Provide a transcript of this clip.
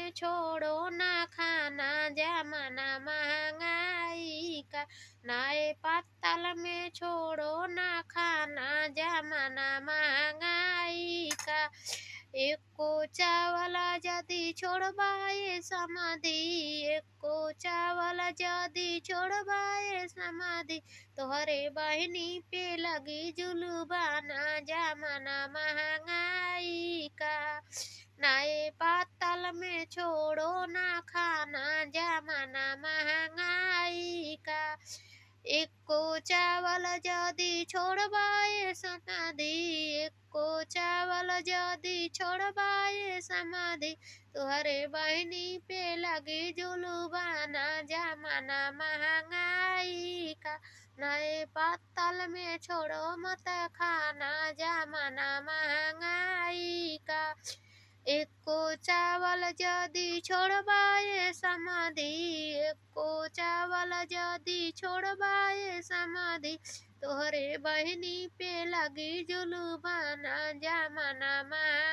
में छोड़ो ना खाना जमाना महंगाई का। नए पत्तल में छोड़ो ना खाना जमाना महंगाई का। एको चावल जदि छोड़बाए समाधि, एको चावल जदि छोड़बाए समाधि, तोहरे बहिनी पे लगी जुलूबाना जमाना महंगाई का। नए पत्तल में छोड़ो ना खाना जमाना महंगाई का। एको चावल जदि छोड़बाए समाधि, एको चावल जदि छोड़बाए समाधि, तोहरे बहिनी पे लगी जुलूबाना जमाना महंगाई का। नए पत्तल में छोड़ो मत खाना जमाना महंगाई का। एको चावल जदि छोड़बाए समाधि, एको चावल जदि छोड़बाए समाधि, तोहरे बहिनी पे लगी जुलूबाना जमाना महंगाई